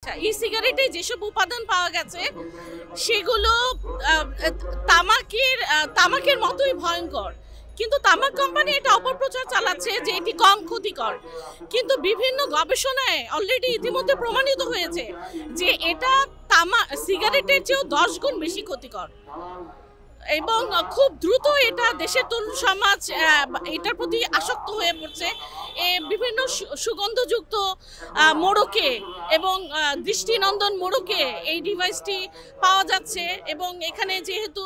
আচ্ছা, ই সিগারেটে যেসব উপাদান পাওয়া গেছে সেগুলো তামাকের মতোই ভয়ঙ্কর, কিন্তু তামাক কোম্পানি এটা অপপ্রচার চালাচ্ছে যে এটি কম ক্ষতিকর, কিন্তু বিভিন্ন গবেষণায় অলরেডি ইতিমধ্যে প্রমাণিত হয়েছে যে এটা সিগারেটের চেয়েও 10 গুণ বেশি ক্ষতিকর এবং খুব দ্রুত এটা দেশের তরুণ সমাজ এটার প্রতি আসক্ত হয়ে পড়ছে। বিভিন্ন সুগন্ধযুক্ত মোড়কে এবং দৃষ্টিনন্দন মোড়কে এই ডিভাইসটি পাওয়া যাচ্ছে এবং এখানে যেহেতু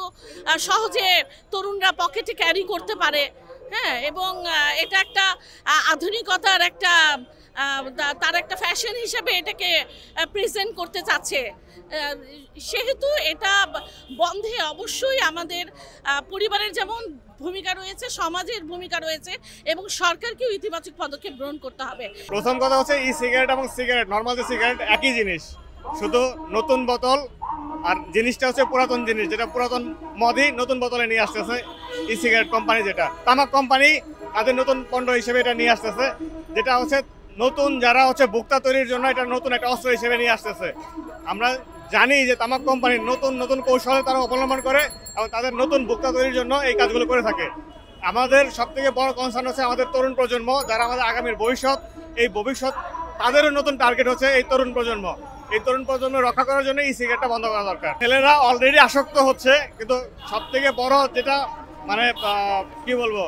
সহজে তরুণরা পকেটে ক্যারি করতে পারে, হ্যাঁ, এবং এটা একটা আধুনিকতার তার একটা ফ্যাশন হিসেবে এটাকে প্রেজেন্ট করতে চাচ্ছে, সেহেতু এটা বন্ধে অবশ্যই আমাদের পরিবারের যেমন ভূমিকা রয়েছে, সমাজের ভূমিকা রয়েছে এবং সরকারকেও ইতিবাচক পদক্ষেপ গ্রহণ করতে হবে। প্রথম কথা হচ্ছে ই সিগারেট এবং সিগারেট, নর্মাল যে সিগারেট একই জিনিস, শুধু নতুন বোতল আর জিনিসটা হচ্ছে পুরাতন জিনিস, যেটা পুরাতন মদই নতুন বোতলে নিয়ে আসতেছে ই সিগারেট কোম্পানি, যেটা তামাক কোম্পানি তাদের নতুন পণ্য হিসেবে এটা নিয়ে আসতেছে, যেটা হচ্ছে নতুন যারা হচ্ছে ভোক্তা তৈরির জন্য এটা নতুন একটা অস্ত্র হিসেবে নিয়ে আসতেছে। আমরা জানি যে তামাক কোম্পানির নতুন নতুন কৌশল তারা অবলম্বন করে এবং তাদের নতুন ভোক্তা তৈরির জন্য এই কাজগুলো করে থাকে। আমাদের সবথেকে বড় কনসার্ন হচ্ছে আমাদের তরুণ প্রজন্ম, যারা আমাদের আগামীর ভবিষ্যৎ, এই ভবিষ্যৎ তাদেরও নতুন টার্গেট হচ্ছে এই তরুণ প্রজন্ম। এই তরুণ প্রজন্ম রক্ষা করার জন্য ই সিগারেটটা বন্ধ করা দরকার। ছেলেরা অলরেডি আসক্ত হচ্ছে, কিন্তু সবথেকে বড় যেটা মানে কি বলবো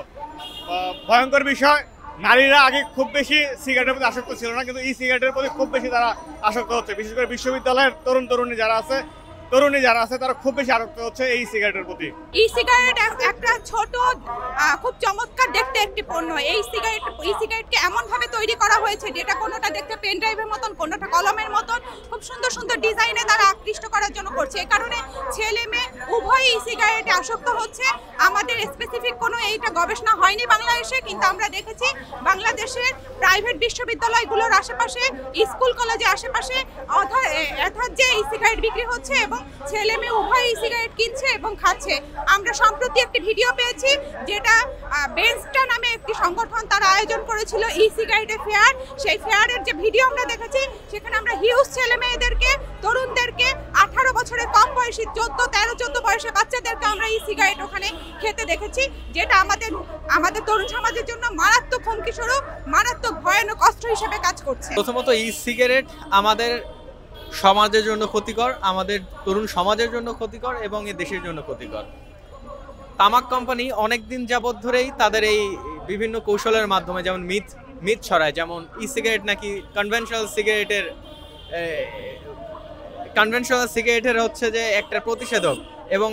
ভয়ঙ্কর বিষয়, নারীরা আগে খুব বেশি সিগারেটের প্রতি আসক্ত ছিল না, কিন্তু ই সিগারেটের প্রতি খুব বেশি তারা আসক্ত হচ্ছে। বিশেষ করে বিশ্ববিদ্যালয়ের তরুণী যারা আছে তারা খুব বেশি আসক্ত হচ্ছে এই সিগারেটের প্রতি। ই সিগারেট একটা ছোট খুব চমৎকার দেখতে একটি পণ্য। ই সিগারেটকে এমন ভাবে তৈরি করা হয়েছে যেটা কোনোটা দেখতে পেন ড্রাইভের মতন, কোনোটা কলমের মতন, খুব সুন্দর সুন্দর ডিজাইনে তারা আকৃষ্ট করার জন্য করছে। এই কারণে ছেলে মেয়ে উভয়ই ই সিগারেটে আসক্ত হচ্ছে। আমাদের স্পেসিফিক কোনো এইটা গবেষণা হয়নি বাংলাদেশে, কিন্তু আমরা দেখেছি বাংলাদেশের প্রাইভেট বিশ্ববিদ্যালয়গুলোর আশেপাশে, স্কুল কলেজের আশেপাশে অর্থাৎ যে ই সিগারেট বিক্রি হচ্ছে এবং ছেলে মেয়ে উভয় ই সিগারেট কিনছে এবং খাচ্ছে। আমরা সম্প্রতি একটি ভিডিও পেয়েছি যেটা বেঞ্চটা নামে একটি সংগঠন তারা আয়োজন করেছিল ই সিগারেটের ফেয়ার। সেই ফেয়ারের যে ভিডিও আমরা দেখেছি সেখানে আমরা হিউজ ছেলে মেয়েদেরকে, তরুণদেরকে, 18 বছরের কম বয়সী 13-14 বয়সের বাচ্চাদেরকে আমরা ই সিগারেট ওখানে খেতে দেখেছি, যেটা আমাদের তরুণ সমাজের জন্য মারাত্মক হুমকি স্বরূপ, মারাত্মক ভয়ানক অস্ত্র হিসেবে কাজ করছে। প্রথমত ই সিগারেট আমাদের সমাজের জন্য ক্ষতিকর, আমাদের তরুণ সমাজের জন্য ক্ষতিকর এবং এই দেশের জন্য ক্ষতিকর। তামাক কোম্পানি অনেকদিন যাবৎ ধরেই তাদের এই বিভিন্ন কৌশলের মাধ্যমে যেমন মিথ ছড়ায়, যেমন ই সিগারেট নাকি কনভেনশনাল সিগারেটের হচ্ছে যে একটা প্রতিষেধক এবং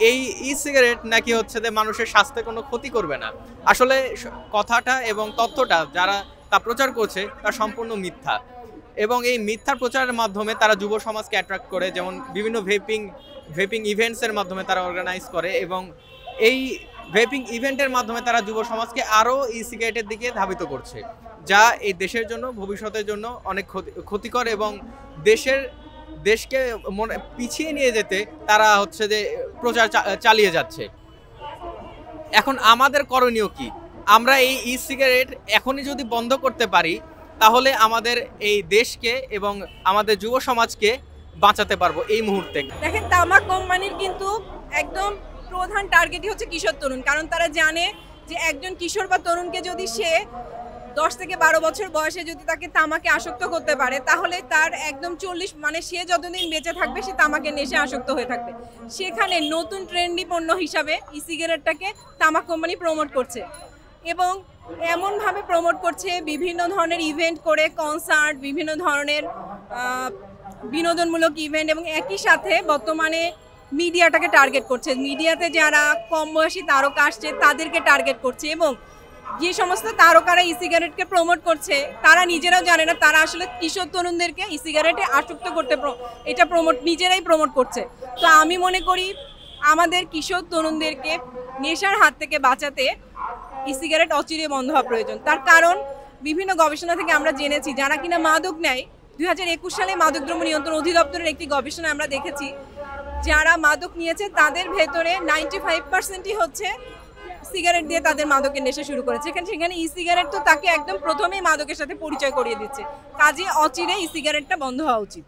এই ই সিগারেট নাকি হচ্ছে যে মানুষের স্বাস্থ্যে কোনো ক্ষতি করবে না। আসলে কথাটা এবং তথ্যটা যারা তা প্রচার করছে তা সম্পূর্ণ মিথ্যা এবং এই মিথ্যা প্রচারের মাধ্যমে তারা যুব সমাজকে অ্যাট্রাক্ট করে, যেমন বিভিন্ন ভেপিং ইভেন্টসের মাধ্যমে তারা অর্গানাইজ করে এবং এই ভেপিং ইভেন্টের মাধ্যমে তারা যুব সমাজকে আরও ই সিগারেটের দিকে ধাবিত করছে, যা এই দেশের জন্য ভবিষ্যতের জন্য অনেক ক্ষতিকর এবং দেশকে পিছিয়ে নিয়ে যেতে তারা হচ্ছে যে প্রচার চালিয়ে যাচ্ছে। এখন আমাদের করণীয় কি? আমরা এই ই সিগারেট এখনই যদি বন্ধ করতে পারি তাহলে আমাদের এই দেশকে এবং আমাদের যুব সমাজকে বাঁচাতে পারবো এই মুহূর্তে। দেখেন, তামাক কোম্পানির কিন্তু একদম প্রধান টার্গেটই হচ্ছে কিশোর তরুণ, কারণ তারা জানে যে একজন কিশোর বা তরুণকে যদি সে 10 থেকে 12 বছর বয়সে যদি তাকে তামাকে আসক্ত করতে পারে তাহলে তার একদম 40 মানে সে যতদিন বেঁচে থাকবে সে তামাকের নেশে আসক্ত হয়ে থাকবে। সেখানে নতুন ট্রেন্ডি পণ্য হিসাবে ই সিগারেটটাকে তামাক কোম্পানি প্রমোট করছে এবং এমনভাবে প্রমোট করছে বিভিন্ন ধরনের ইভেন্ট করে, কনসার্ট, বিভিন্ন ধরনের বিনোদনমূলক ইভেন্ট এবং একই সাথে বর্তমানে মিডিয়াটাকে টার্গেট করছে। মিডিয়াতে যারা কম বয়সী তারকা আসছে তাদেরকে টার্গেট করছে এবং যে সমস্ত তারকারা ই সিগারেটকে প্রমোট করছে তারা নিজেরাও জানে না তারা আসলে কিশোর তরুণদেরকে ই সিগারেটে আসক্ত করতে এটা নিজেরাই প্রমোট করছে। তো আমি মনে করি আমাদের কিশোর তরুণদেরকে নেশার হাত থেকে বাঁচাতে ই সিগারেট অচিরে বন্ধ হওয়া প্রয়োজন। তার কারণ বিভিন্ন গবেষণা থেকে আমরা জেনেছি যারা কিনা মাদক নেয়, 2021 সালে মাদকদ্রব্য নিয়ন্ত্রণ অধিদপ্তরের একটি গবেষণা আমরা দেখেছি যারা মাদক নিয়েছে তাদের ভেতরে 95%ই হচ্ছে সিগারেট দিয়ে তাদের মাদকের নেশা শুরু করেছে। সেখানে ই সিগারেট তো তাকে একদম প্রথমেই মাদকের সাথে পরিচয় করিয়ে দিচ্ছে। কাজে অচিরে ই সিগারেটটা বন্ধ হওয়া উচিত।